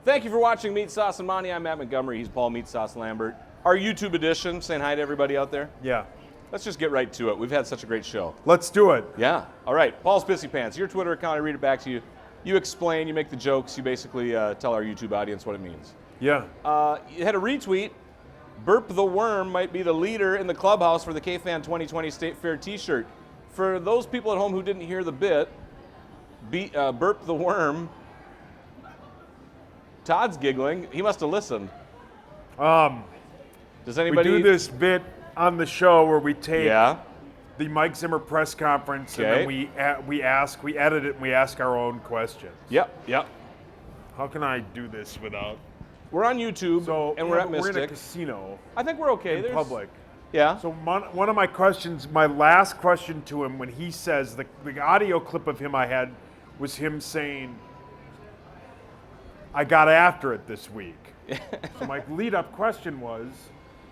Thank you for watching Meatsauce and Monty. I'm Matt Montgomery. He's Paul Meatsauce Lambert. Our YouTube edition, saying hi to everybody out there. Yeah. Let's just get right to it. We've had such a great show. Let's do it. Yeah. All right. Paul's Pissy Pants. Your Twitter account, I read it back to you. You explain, you make the jokes, you basically tell our YouTube audience what it means. Yeah. You had a retweet. Burp the Worm might be the leader in the clubhouse for the K-Fan 2020 State Fair t-shirt. For those people at home who didn't hear the bit, Burp the Worm, Todd's giggling. He must have listened. Does anybody... We do this bit on the show where we take Yeah. the Mike Zimmer press conference Okay. and then we edit it and we ask our own questions. Yep. How can I do this without... We're on YouTube, and we're at Mystic. We're in a casino. I think we're okay. In public. Yeah. So one of my questions, my last question to him when he says, the audio clip of him I had was him saying, I got after it this week. So my lead-up question was,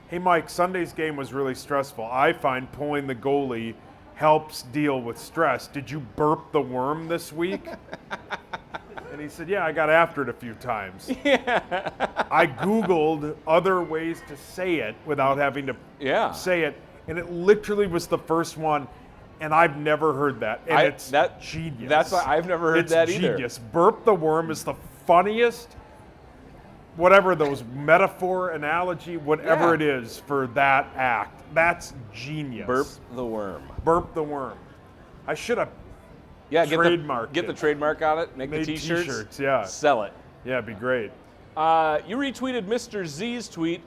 hey Mike, Sunday's game was really stressful. I find pulling the goalie helps deal with stress. Did you burp the worm this week? And he said, yeah, I got after it a few times. Yeah. I Googled other ways to say it without having to say it, and it literally was the first one, and I've never heard that. And it's genius. That's why I've never heard that either. It's genius. Burp the worm is the funniest, whatever those metaphor, analogy, whatever it is for that act. That's genius. Burp the Worm. Burp the worm. I should have Get the trademark on it. Make the t-shirts. T-shirts, yeah. Sell it. Yeah, it'd be great. You retweeted Mr. Z's tweet.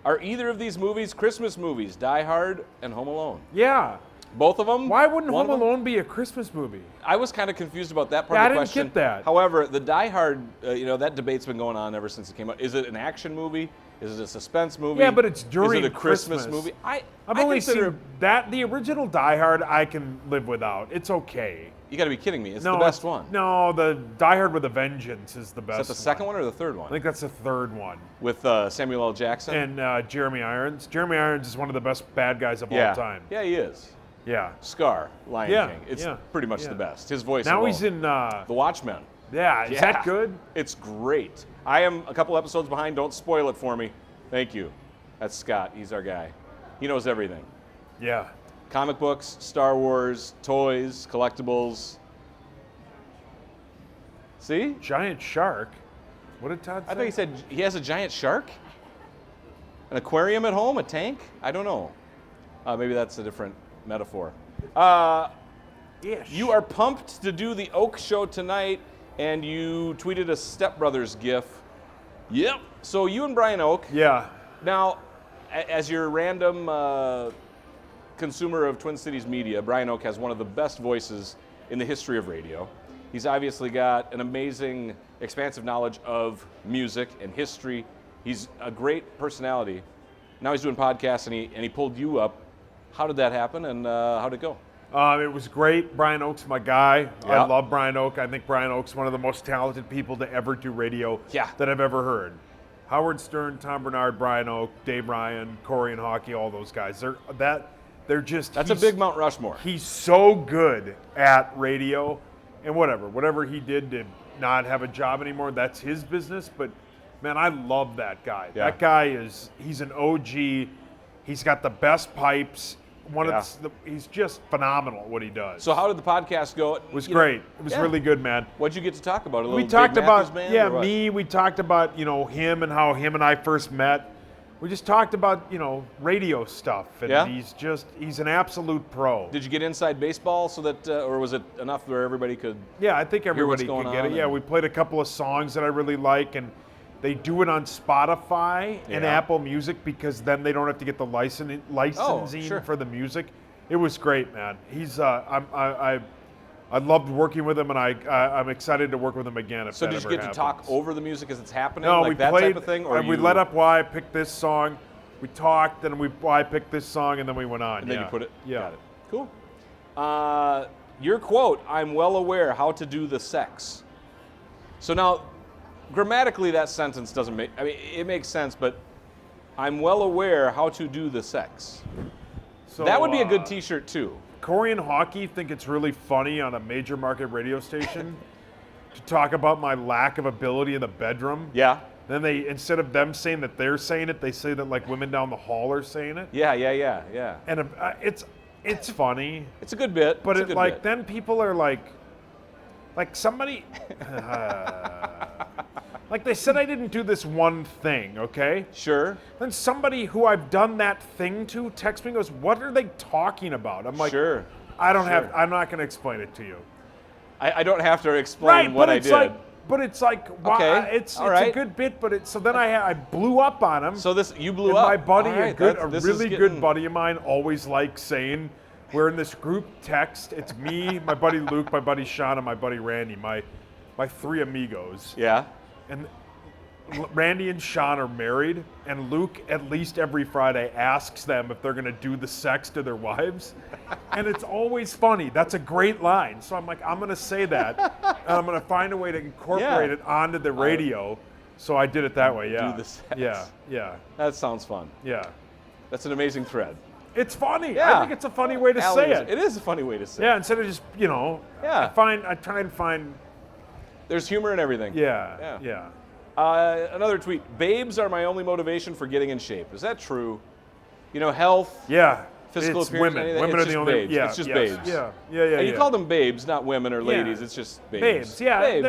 Are either of these movies Christmas movies? Die Hard and Home Alone. Yeah. Both of them? Why wouldn't Home Alone be a Christmas movie? I was kind of confused about that part of the question. I didn't get that. However, the Die Hard, that debate's been going on ever since it came out. Is it an action movie? Is it a suspense movie? Yeah, but it's during Is it a Christmas movie? I've only seen that. The original Die Hard I can live without. It's okay. You got to be kidding me. It's the best one. No, the Die Hard with a Vengeance is the best. Is that the second one or the third one? I think that's the third one. With Samuel L. Jackson? And Jeremy Irons. Jeremy Irons is one of the best bad guys of all time. Yeah, he is. Yeah. Scar, Lion King. It's pretty much the best. His voice Now alone. he's in... The Watchmen. Yeah, is that good? It's great. I am a couple episodes behind. Don't spoil it for me. Thank you. That's Scott. He's our guy. He knows everything. Yeah. Comic books, Star Wars, toys, collectibles. See? Giant shark. What did Todd say? I think he said he has a giant shark? An aquarium at home? A tank? I don't know. Maybe that's a different metaphor. You are pumped to do the Oak Show tonight, and you tweeted a Step Brothers gif. Yep. So you and Brian Oak. Yeah. Now, as your random consumer of Twin Cities media, Brian Oak has one of the best voices in the history of radio. He's obviously got an amazing, expansive knowledge of music and history. He's a great personality. Now he's doing podcasts, and he pulled you up. How did that happen, and how did it go? It was great. Brian Oak's my guy. Yeah. I love Brian Oak. I think Brian Oak's one of the most talented people to ever do radio that I've ever heard. Howard Stern, Tom Bernard, Brian Oak, Dave Ryan, Corey and Hockey, all those guys. They're just... That's a big Mount Rushmore. He's so good at radio, and whatever he did to not have a job anymore, that's his business. But man, I love that guy. Yeah. That guy he's an OG. He's got the best pipes. He's just phenomenal at what he does. So how did the podcast go? It was great. It was really good, man. What'd you get to talk about? We talked about me. We talked about him and how him and I first met. We just talked about radio stuff, and he's an absolute pro. Did you get inside baseball so that, or was it enough where everybody could? Yeah, I think everybody could get it. Yeah, we played a couple of songs that I really like, and they do it on Spotify and Apple Music because then they don't have to get the licensing for the music. It was great, man. He's I loved working with him, and I'm excited to work with him again. So did you get to talk over the music as it's happening? No, like we that played, type of thing? Or we let up why I picked this song. We talked, then why I picked this song, and then we went on. And then you put it. Yeah. Got it. Cool. Your quote: "I'm well aware how to do the sex." So now, grammatically, that sentence doesn't make. I mean, it makes sense, but I'm well aware how to do the sex. So that would be a good T-shirt too. Corey and Hockey think it's really funny on a major market radio station to talk about my lack of ability in the bedroom. Yeah. Then they, instead of them saying that they're saying it, they say that like women down the hall are saying it. Yeah. And it's funny. It's a good bit. But bit. Then people are like somebody, like they said I didn't do this one thing, okay? Sure. Then somebody who I've done that thing to texts me and goes, what are they talking about? I'm like, sure. I'm not going to explain it to you. I don't have to explain what I did. But it's like, okay. It's a good bit, but so then I blew up on him. So you blew up. My buddy, a really good buddy of mine, always likes saying, we're in this group text. It's me, my buddy Luke, my buddy Sean, and my buddy Randy, my three amigos. Yeah. And Randy and Sean are married, and Luke, at least every Friday, asks them if they're going to do the sex to their wives. And it's always funny. That's a great line. So I'm like, I'm going to say that, and I'm going to find a way to incorporate it onto the radio. So I did it that way, yeah. Do the sex. Yeah. That sounds fun. Yeah. That's an amazing thread. It's funny. Yeah. I think it's a funny way to say it. It is a funny way to say it. Yeah, instead of just, Yeah. I try and find. There's humor in everything. Yeah. Another tweet. Babes are my only motivation for getting in shape. Is that true? Health. Yeah. Physical it's appearance. Women. Anything. Women it's are the just only. babes. Yeah. It's just yes. babes. Yeah. And you call them babes, not women or ladies. Yeah. It's just babes. Babes. Yeah. Babes.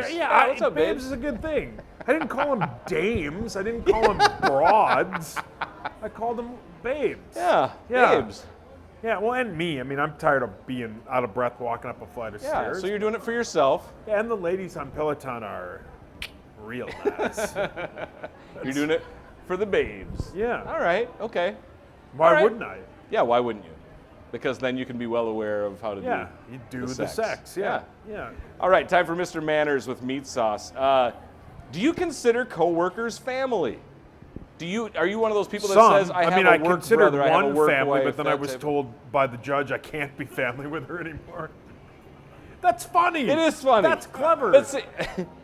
What's up, babes? Is a good thing. I didn't call them dames. I didn't call them broads. I called them babes. Yeah. Babes. Yeah, well, and me. I mean, I'm tired of being out of breath walking up a flight of stairs. So you're doing it for yourself. Yeah, and the ladies on Peloton are real nice. You're doing it for the babes. Yeah. All right. Okay. Why wouldn't I? Yeah, why wouldn't you? Because then you can be well aware of how to do the sex. Yeah. All right, time for Mr. Manners with Meatsauce. Do you consider coworkers family? Are you one of those people that says, I considered one family, but then I was told by the judge I can't be family with her anymore. That's funny. It is funny. That's clever.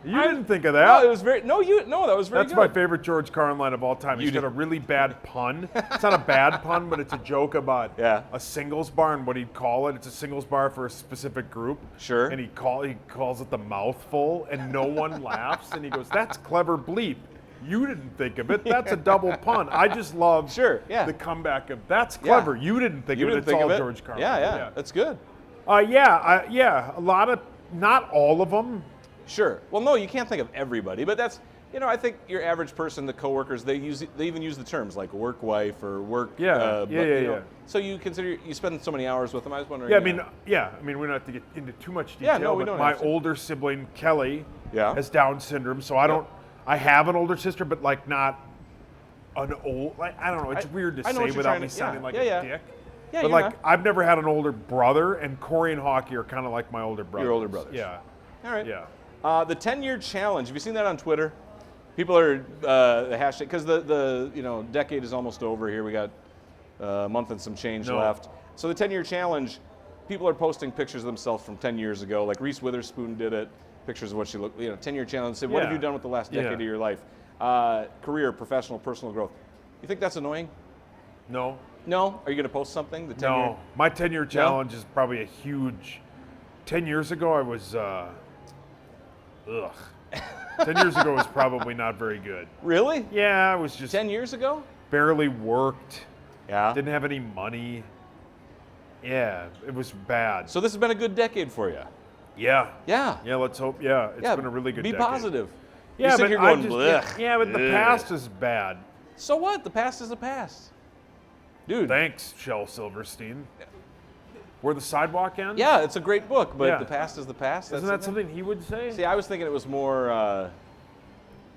You didn't think of that. No, it was very. That was very That's good. my favorite George Carlin line of all time. He's got a really bad pun. It's not a bad pun, but it's a joke about a singles bar and what he'd call it. It's a singles bar for a specific group. Sure. And he calls it the mouthful, and no one laughs. And he goes, "That's clever bleep. You didn't think of it. That's a double pun." I just love the comeback of that's clever. You didn't think of it. It's all George Carlin. Yeah. That's good. A lot of, not all of them. Sure. Well, no, you can't think of everybody, but that's, I think your average person, the coworkers, they even use the terms like work wife or work. So you consider you spend so many hours with them. I was wondering. I mean, we don't have to get into too much detail. Yeah, no, we don't. My older sibling Kelly has Down syndrome, so I don't. I have an older sister, but like not an old. Like I don't know. It's weird to say without me sounding like a dick. Yeah, but like I've never had an older brother, and Corey and Hockey are kind of like my older brothers. Your older brothers. Yeah. All right. Yeah. The 10-year challenge. Have you seen that on Twitter? People are the hashtag because the decade is almost over here. We got a month and some change left. So the 10-year challenge. People are posting pictures of themselves from 10 years ago. Like Reese Witherspoon did it. Pictures of what she looked. 10-year challenge. Say, what have you done with the last decade of your life? Career, professional, personal growth. You think that's annoying? No. No? Are you going to post something? The 10-year? No. My 10-year challenge is probably a huge. 10 years ago, I was. 10 years ago was probably not very good. Really? Yeah, I was just. 10 years ago? Barely worked. Yeah. Didn't have any money. Yeah, it was bad. So this has been a good decade for you. Yeah. Yeah. Yeah, let's hope. Yeah, it's been a really good decade. Be positive. Yeah, you sit but here going, but the past is bad. So what? The past is the past. Dude. Thanks, Shel Silverstein. Where the Sidewalk Ends? Yeah, it's a great book, but the past is the past. Isn't that something he would say? See, I was thinking it was more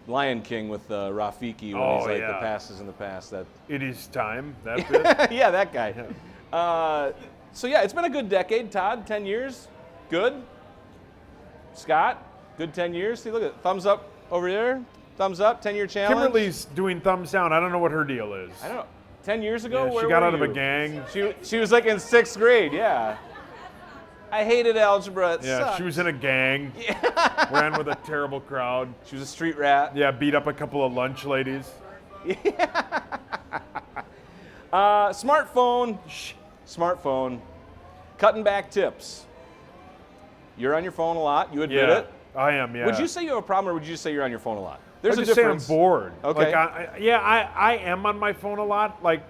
Lion King with Rafiki when he's like, the past is in the past. That It is time. That bit? Yeah, that guy. So it's been a good decade. Todd, 10 years. Good. Scott, good 10 years. See, look at it. Thumbs up over there. Thumbs up, 10-year challenge. Kimberly's doing thumbs down. I don't know what her deal is. I don't know. 10 years ago, where she got were out of you? a gang. She was like in 6th grade, yeah. I hated algebra. It sucked. She was in a gang. Yeah. Ran with a terrible crowd. She was a street rat. Yeah, beat up a couple of lunch ladies. Yeah. Smartphone. Smartphone. Cutting back tips. You're on your phone a lot. You admit it. I am, yeah. Would you say you have a problem, or would you just say you're on your phone a lot? There's I a just difference. say I'm bored. Okay. I am on my phone a lot. Like,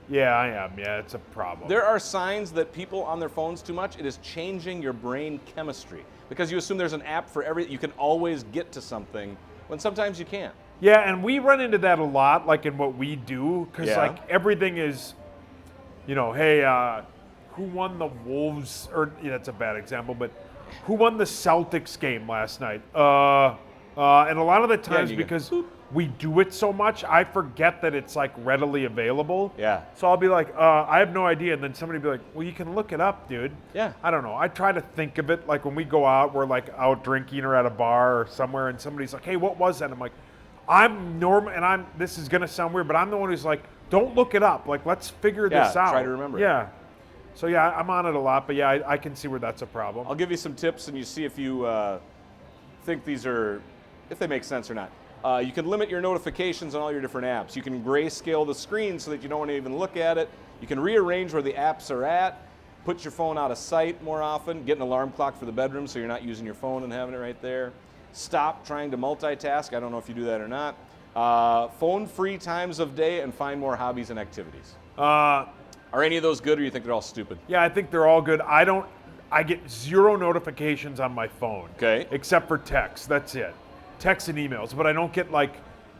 yeah, I am. Yeah, it's a problem. There are signs that people on their phones too much. It is changing your brain chemistry because you assume there's an app for everything. You can always get to something when sometimes you can't. Yeah, and we run into that a lot, like in what we do, because like everything is, hey, who won the Wolves? Or that's a bad example, but who won the Celtics game last night? And a lot of the times, because we do it so much, I forget that it's like readily available. Yeah. So I'll be like, I have no idea, and then somebody will be like, well, you can look it up, dude. Yeah. I don't know. I try to think of it like when we go out, we're like out drinking or at a bar or somewhere, and somebody's like, hey, what was that? I'm like, I'm normal, and this is gonna sound weird, but I'm the one who's like, don't look it up. Like, let's figure this out. Try to remember. Yeah. So yeah, I'm on it a lot, but yeah, I can see where that's a problem. I'll give you some tips, and you see if you think if they make sense or not. You can limit your notifications on all your different apps. You can grayscale the screen so that you don't want to even look at it. You can rearrange where the apps are at. Put your phone out of sight more often. Get an alarm clock for the bedroom so you're not using your phone and having it right there. Stop trying to multitask. I don't know if you do that or not. Phone-free times of day, and find more hobbies and activities. Are any of those good, or you think they're all stupid? Yeah, I think they're all good. I get 0 notifications on my phone. Okay. Except for text. That's it. Text and emails. But I don't get like,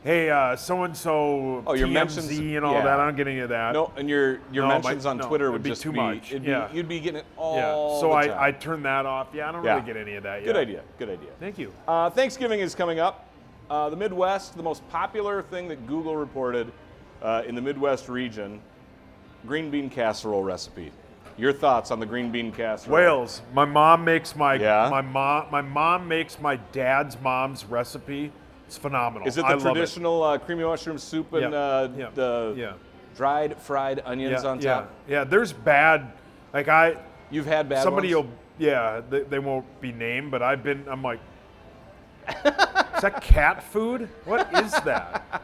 hey, so-and-so, your TMZ mentions and all that. I don't get any of that. No, and your mentions on Twitter would be just too much. You'd be getting it all So the time. I turn that off. Yeah, I don't really get any of that yet. Good idea. Thank you. Thanksgiving is coming up. The Midwest, the most popular thing that Google reported in the Midwest region, green bean casserole recipe. Your thoughts on the green bean casserole? Wales. My mom makes my mom makes my dad's mom's recipe. It's phenomenal. Is it the traditional creamy mushroom soup and the dried fried onions on top? Yeah, there's bad. You've had bad somebody ones? they won't be named, but I'm like, is that cat food? What is that?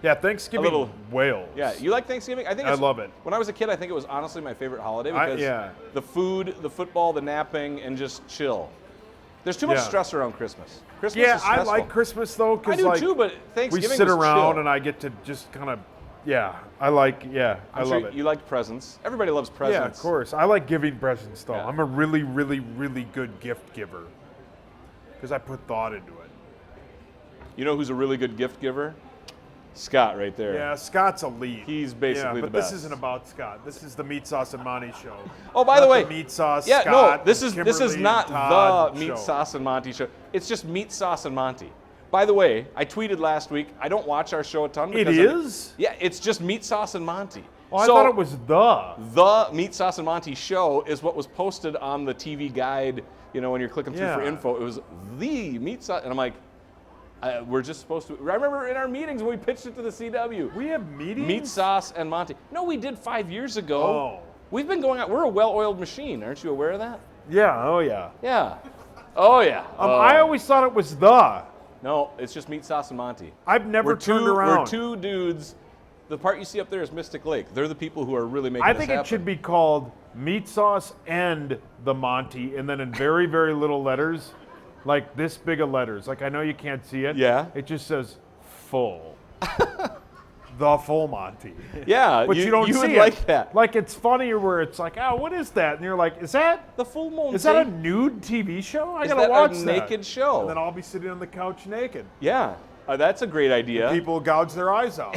Yeah, Thanksgiving, Wales. Yeah, you like Thanksgiving? I love it. When I was a kid, I think it was honestly my favorite holiday because the food, the football, the napping, and just chill. There's too much stress around Christmas. Christmas is stressful. I like Christmas though because I do too, but Thanksgiving we sit around chill. and I get to just kind of I love it. You like presents. Everybody loves presents. Yeah, of course. I like giving presents though. Yeah. I'm a really, really, really good gift giver because I put thought into it. You know who's a really good gift giver? Scott right there. Yeah, Scott's elite. He's basically the best. But this isn't about Scott. This is the Meatsauce and Monty show. Oh, by the way, Meatsauce. Yeah, Scott, no, this is not the show. Meatsauce and Monty show. It's just Meatsauce and Monty. By the way, I tweeted last week. I don't watch our show a ton. It is? Yeah, it's just Meatsauce and Monty. Oh, I thought it was the Meatsauce and Monty show is what was posted on the TV guide. You know, when you're clicking through for info, it was the Meatsauce, and I'm like, we're just supposed to. I remember in our meetings when we pitched it to the CW. We have meetings? Meatsauce and Monty. No, we did 5 years ago. Oh. We've been going out. We're a well-oiled machine. Aren't you aware of that? Yeah. Oh, yeah. Yeah. Oh, yeah. I always thought it was the. No, it's just Meatsauce and Monty. I've never turned around. We're two dudes. The part you see up there is Mystic Lake. They're the people who are really making this happen. I think it should be called Meatsauce and the Monty, and then in very, very little letters, like this big of letters. Like, I know you can't see it. Yeah. It just says full. The full Monty. Yeah, but you don't see would it. like that. Like, it's funnier where it's like, oh, what is that? And you're like, is that the full Monty? Is that a nude TV show? I gotta that watch a that. naked show? And then I'll be sitting on the couch naked. Yeah, that's a great idea. And people gouge their eyes out.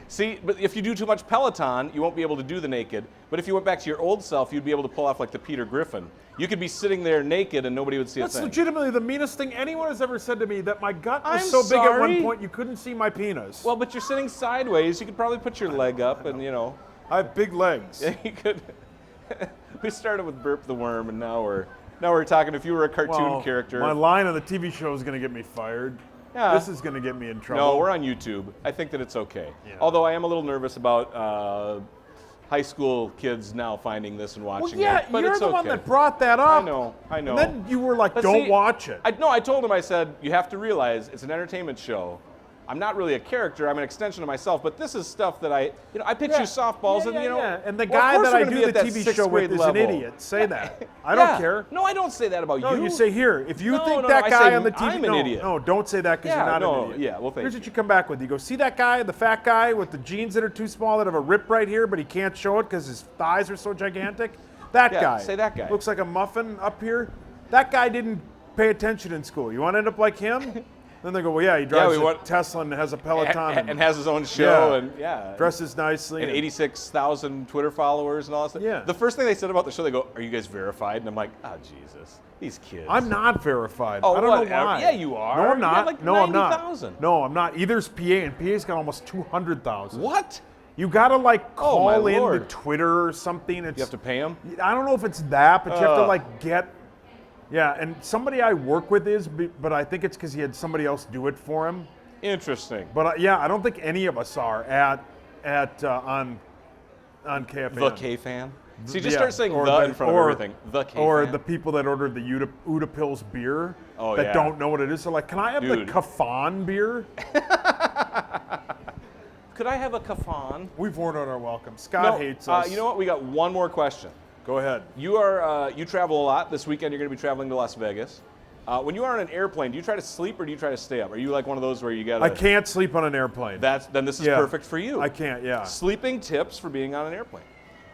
See, but if you do too much Peloton, you won't be able to do the naked. But if you went back to your old self, you'd be able to pull off like the Peter Griffin. You could be sitting there naked and nobody would see a thing. That's legitimately the meanest thing anyone has ever said to me, that my gut was I'm so big at sorry. one point you couldn't see my penis. Well, but you're sitting sideways. You could probably put your leg up and, you know. I have big legs. Yeah, you could. We started with Burp the Worm, and now we're talking if you were a cartoon character. My line on the TV show is going to get me fired. Yeah. This is going to get me in trouble. No, we're on YouTube. I think that it's okay. Yeah. Although I am a little nervous about high school kids now finding this and watching well, yeah, it. But you're it's the okay. one that brought that up. I know. And then you were like, but don't see, watch it. I told him, I said, you have to realize it's an entertainment show. I'm not really a character. I'm an extension of myself. But this is stuff that I pitch you softballs, and And the guy that I do the TV show with is an idiot. Say that. I don't care. No, I don't say that about you. No, you say here. If you think that guy on the TV, I'm an idiot. No, don't say that because you're not an idiot. Yeah, well, thank Here's what you come back with. You go, see that guy, the fat guy with the jeans that are too small that have a rip right here, but he can't show it because his thighs are so gigantic? That guy. Say that guy. Looks like a muffin up here. That guy didn't pay attention in school. You want to end up like him? Then they go, well, yeah, he drives a Tesla and has a Peloton. And has his own show. Dresses nicely. And 86,000 Twitter followers and all that stuff. Yeah. The first thing they said about the show, they go, are you guys verified? And I'm like, oh, Jesus. These kids. I'm not verified. Oh, I don't know why. Yeah, you are. No, I'm not. Like no, 90, I'm not. 000. No, I'm not. Either's PA, and PA's got almost 200,000. What? You gotta call in Lord. to Twitter or something. You have to pay them? I don't know if it's that, but you have to get. Yeah, and somebody I work with is, but I think it's because he had somebody else do it for him. Interesting. But I don't think any of us are on KFan. The K-fan? So you just start saying the in front of everything. The K-fan. Or the people that ordered the Uda Pills beer that don't know what it is. So can I have the Kafan beer? Could I have a Kafan? We've worn out our welcome. Scott hates us. You know what? We got one more question. Go ahead. You travel a lot. This weekend you're going to be traveling to Las Vegas. When you are on an airplane, do you try to sleep or do you try to stay up? Are you like one of those where you got to... I can't sleep on an airplane. Then this is perfect for you. I can't, yeah. Sleeping tips for being on an airplane.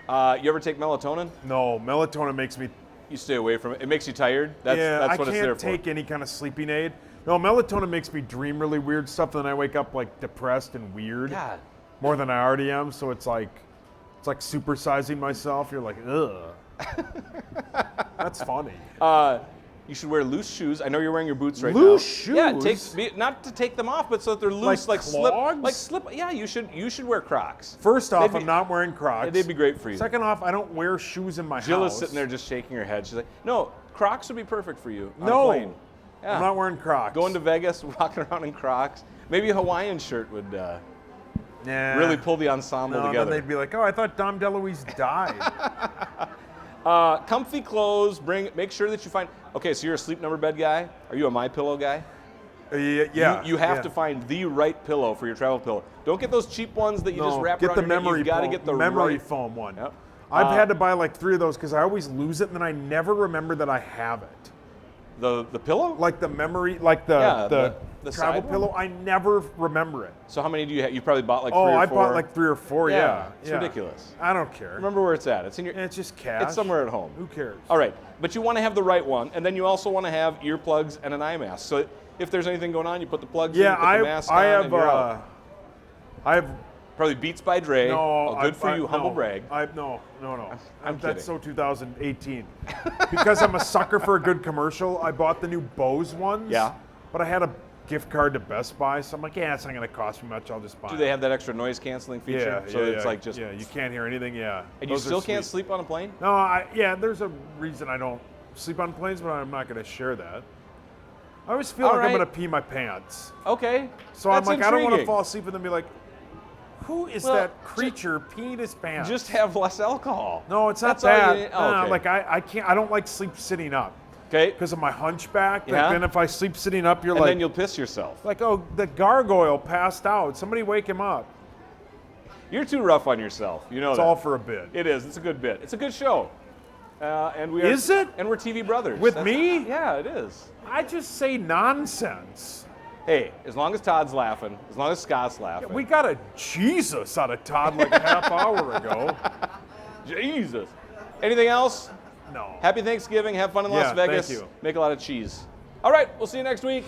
You ever take melatonin? No, melatonin makes me... You stay away from it. It makes you tired? That's what it's there for. I can't take any kind of sleeping aid. No, melatonin makes me dream really weird stuff, and then I wake up depressed and weird. God. More than I already am, so it's like supersizing myself. You're like, ugh. That's funny. You should wear loose shoes. I know you're wearing your boots right now. Loose shoes? Yeah, not to take them off, but so that they're loose, like clogs? slip. Yeah, you should wear Crocs. First off, I'm not wearing Crocs. They'd be great for you. Second off, I don't wear shoes in my Jill house. is sitting there just shaking her head. She's like, no, Crocs would be perfect for you on a No, plane. Yeah. I'm not wearing Crocs. Going to Vegas, walking around in Crocs. Maybe a Hawaiian shirt would really pull the ensemble together. Then they'd be like, oh, I thought Dom DeLuise died. Comfy clothes. Make sure that you find. Okay, so you're a Sleep Number bed guy. Are you a My Pillow guy? Yeah. You have to find the right pillow for your travel pillow. Don't get those cheap ones that you just wrap around your neck. You've got to get the memory foam one. Yep. I've had to buy 3 of those because I always lose it and then I never remember that I have it. The pillow? Like the memory, the travel pillow. I never remember it. So how many do you have? You probably bought 3 or 4. I bought 3 or 4. Yeah, it's ridiculous. I don't care. Remember where it's at. It's in your. It's just cash. It's somewhere at home. Who cares? All right, but you want to have the right one, and then you also want to have earplugs and an eye mask. So if there's anything going on, you put the plugs in, you put the mask on, and you're out. I have. Probably Beats by Dre. No, good for you, humble brag. No. I'm that's kidding. so 2018. Because I'm a sucker for a good commercial, I bought the new Bose ones. Yeah. But I had a gift card to Best Buy, so I'm like, it's not going to cost me much. I'll just buy it. Do they have that extra noise canceling feature? Yeah, you can't hear anything, And you still can't sleep on a plane? No, there's a reason I don't sleep on planes, but I'm not going to share that. I always feel I'm going to pee my pants. Okay. So That's I'm like, intriguing. I don't want to fall asleep and then be like, who is that creature peeing his pants? Just have less alcohol. No, it's not that. I can't. I don't like sleep sitting up. Okay. Because of my hunchback. Yeah. Then if I sleep sitting up, and then you'll piss yourself. The gargoyle passed out. Somebody wake him up. You're too rough on yourself. You know it's that. all for a bit. It is. It's a good bit. It's a good show. Is it? And we're TV brothers. With me? Yeah, it is. I just say nonsense. Hey, as long as Todd's laughing, as long as Scott's laughing. We got a Jesus out of Todd a half hour ago. Jesus. Anything else? No. Happy Thanksgiving. Have fun in Las Vegas. Thank you. Make a lot of cheese. All right, we'll see you next week.